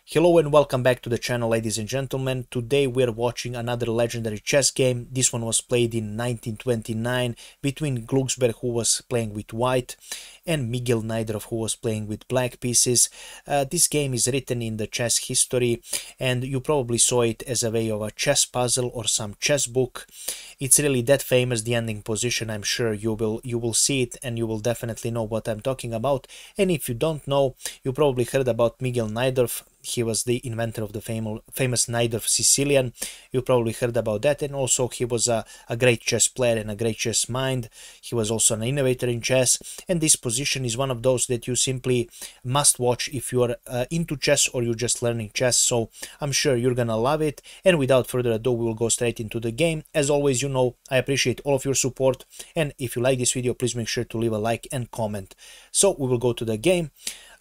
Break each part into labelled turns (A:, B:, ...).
A: Hello and welcome back to the channel, ladies and gentlemen. Today we're watching another legendary chess game. This one was played in 1929 between Glucksberg, who was playing with white, and Miguel Najdorf, who was playing with black pieces. This game is written in the chess history, and you probably saw it as a way of a chess puzzle or some chess book. It's really that famous, the ending position. I'm sure you will see it and you will definitely know what I'm talking about. And if you don't know, you probably heard about Miguel Najdorf. He was the inventor of the famous Najdorf Sicilian. You probably heard about that. And also he was a great chess player and a great chess mind. He was also an innovator in chess. And this position is one of those that you simply must watch if you're into chess or you're just learning chess. So I'm sure you're gonna love it. And without further ado, we will go straight into the game. As always, you know, I appreciate all of your support. And if you like this video, please make sure to leave a like and comment. So we will go to the game.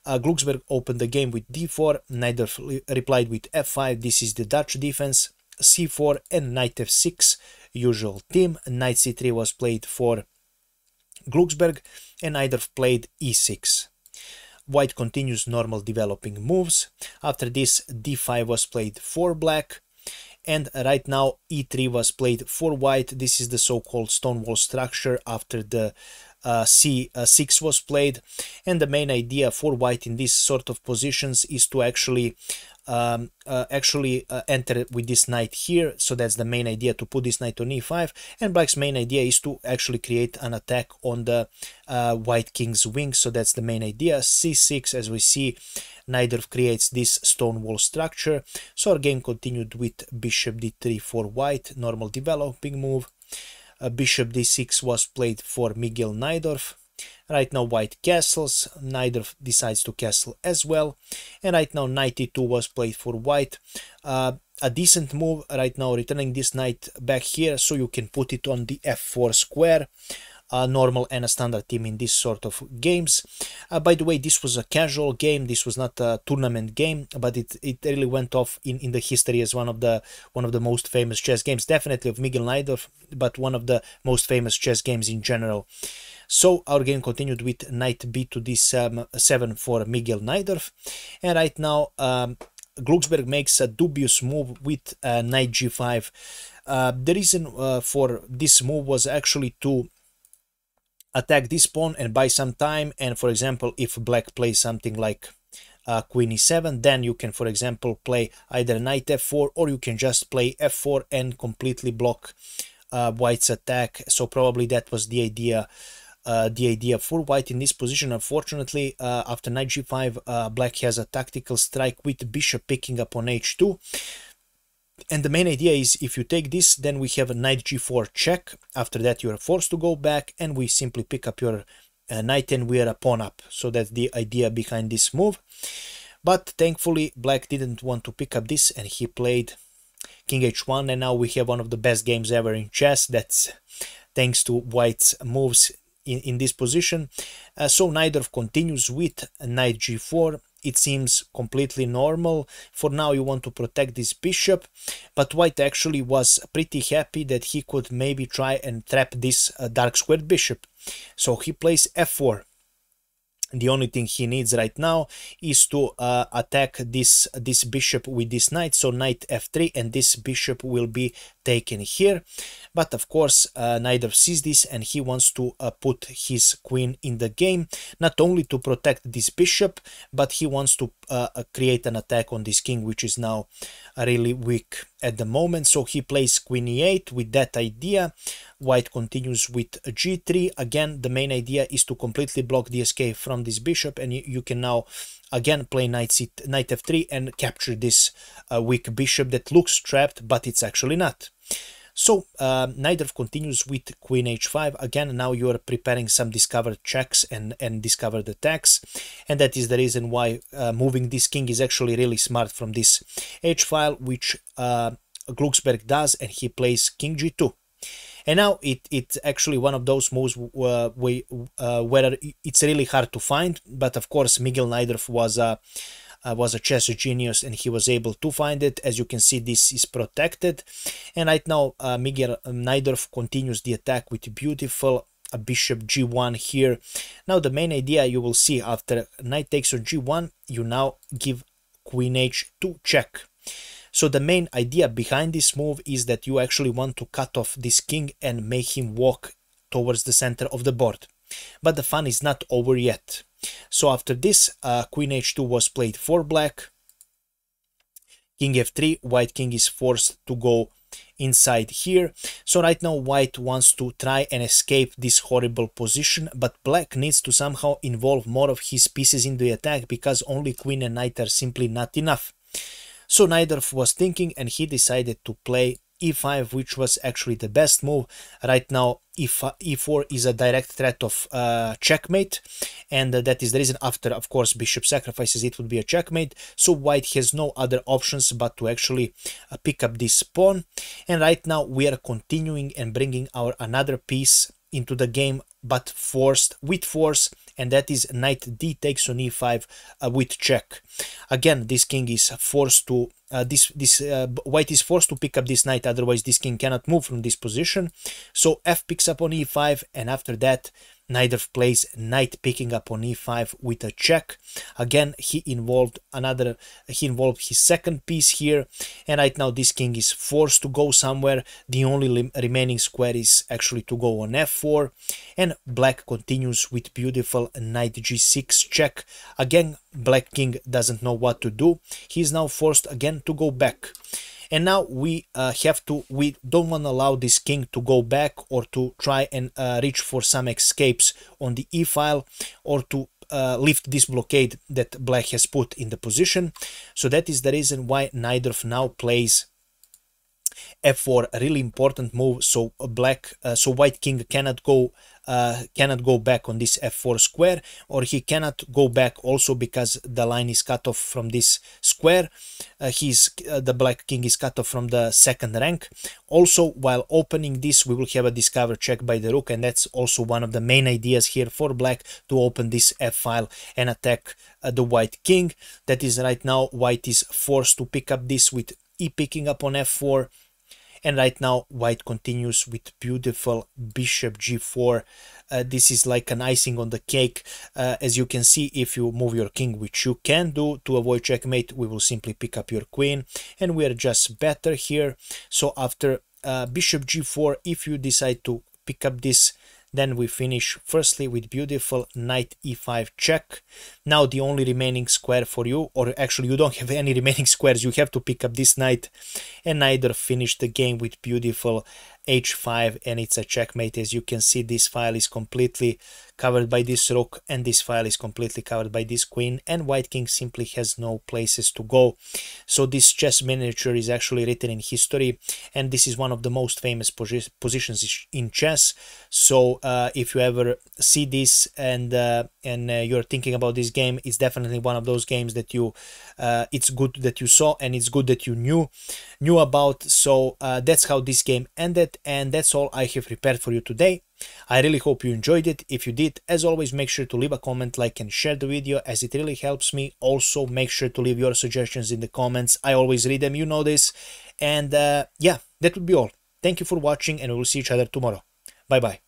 A: Glucksberg opened the game with d4, Najdorf replied with f5, this is the Dutch defense, c4 and knight f6, usual theme. Knight c3 was played for Glucksberg and Najdorf played e6. White continues normal developing moves. After this, d5 was played for black, and right now e3 was played for white. This is the so-called stonewall structure after the c6 was played, and the main idea for white in these sort of positions is to actually enter with this knight here. So that's the main idea, to put this knight on e5, and black's main idea is to actually create an attack on the white king's wing. So that's the main idea. c6, as we see, Najdorf creates this stonewall structure. So our game continued with bishop d3 for white, normal developing move. Bishop d6 was played for Miguel Najdorf. Right now white castles, Najdorf decides to castle as well, and right now knight e2 was played for white. A decent move right now, returning this knight back here so you can put it on the f4 square. Normal and a standard team in this sort of games. By the way, this was a casual game, this was not a tournament game, but it really went off in the history as one of the most famous chess games, definitely of Miguel Najdorf, but one of the most famous chess games in general. So our game continued with knight b to d7 for Miguel Najdorf, and right now Glucksberg makes a dubious move with knight g5. The reason for this move was actually to attack this pawn and buy some time. And for example, if black plays something like queen e7, then you can, for example, play either knight f4, or you can just play f4 and completely block white's attack. So probably that was the idea for white in this position. Unfortunately, after knight g5, black has a tactical strike with bishop picking up on h2. And the main idea is, if you take this, then we have a knight g4 check. After that, you are forced to go back, and we simply pick up your knight and we are a pawn up. So that's the idea behind this move. But thankfully, black didn't want to pick up this, and he played king h1, and now we have one of the best games ever in chess. That's thanks to white's moves in this position. So Najdorf continues with knight g4. It seems completely normal. For now, you want to protect this bishop, but white actually was pretty happy that he could maybe try and trap this dark squared bishop. So he plays f4. The only thing he needs right now is to attack this bishop with this knight. So knight f3, and this bishop will be taken here. But of course, Najdorf sees this and he wants to put his queen in the game, not only to protect this bishop, but he wants to create an attack on this king, which is now really weak at the moment. So he plays queen e8 with that idea. White continues with g3. Again, the main idea is to completely block the escape from this bishop, and you can now again play knight f3 and capture this weak bishop that looks trapped, but it's actually not. So Najdorf continues with queen h5. Again, now you are preparing some discovered checks and discovered attacks, and that is the reason why moving this king is actually really smart from this h-file, which Glucksberg does, and he plays king g2. And now it's actually one of those moves where it's really hard to find, but of course Miguel Najdorf was a chess genius and he was able to find it. As you can see, this is protected, and right now Miguel Najdorf continues the attack with beautiful bishop g1 here. Now the main idea, you will see, after knight takes on g1, you now give queen h2 check. So the main idea behind this move is that you actually want to cut off this king and make him walk towards the center of the board. But the fun is not over yet. So after this, queen h2 was played for black. King f3, white king is forced to go inside here. So right now white wants to try and escape this horrible position, but black needs to somehow involve more of his pieces in the attack because only queen and knight are simply not enough. So Najdorf was thinking and he decided to play e5, which was actually the best move. Right now e4 is a direct threat of checkmate, and that is the reason. After, of course, bishop sacrifices, it would be a checkmate. So white has no other options but to actually pick up this pawn. And right now we are continuing and bringing our another piece into the game, but with force, and that is knight d takes on e5 with check. Again, this king is forced to white is forced to pick up this knight, otherwise this king cannot move from this position. So f picks up on e5, and after that Najdorf plays knight picking up on e5 with a check. Again, he involved his second piece here, and right now this king is forced to go somewhere. The only remaining square is actually to go on f4, and black continues with beautiful knight g6 check. Again, black king doesn't know what to do. He is now forced again to go back. And now we don't want to allow this king to go back or to try and reach for some escapes on the e-file, or to lift this blockade that black has put in the position. So that is the reason why Najdorf now plays f4, a really important move. So white king cannot go back on this f4 square, or he cannot go back also because the line is cut off from this square. The black king is cut off from the second rank. Also, while opening this, we will have a discover check by the rook, and that's also one of the main ideas here for black, to open this f-file and attack the white king. That is, right now white is forced to pick up this with e picking up on f4. And right now white continues with beautiful bishop g4. This is like an icing on the cake. As you can see, if you move your king, which you can do to avoid checkmate, we will simply pick up your queen, and we are just better here. So after bishop g4, if you decide to pick up this, then we finish firstly with beautiful knight e5 check. Now the only remaining square for you, or actually you don't have any remaining squares, you have to pick up this knight, and Najdorf finished the game with beautiful h5, and it's a checkmate. As you can see, this file is completely covered by this rook, and this file is completely covered by this queen, and white king simply has no places to go. So this chess miniature is actually written in history, and this is one of the most famous positions in chess. So if you ever see this and you're thinking about this game, it's definitely one of those games that it's good that you saw, and it's good that you knew about. So that's how this game ended, and that's all I have prepared for you today. I really hope you enjoyed it. If you did, as always, make sure to leave a comment, like, and share the video, as it really helps me. Also, make sure to leave your suggestions in the comments. I always read them, you know this. And yeah, that would be all. Thank you for watching, and we will see each other tomorrow. Bye bye.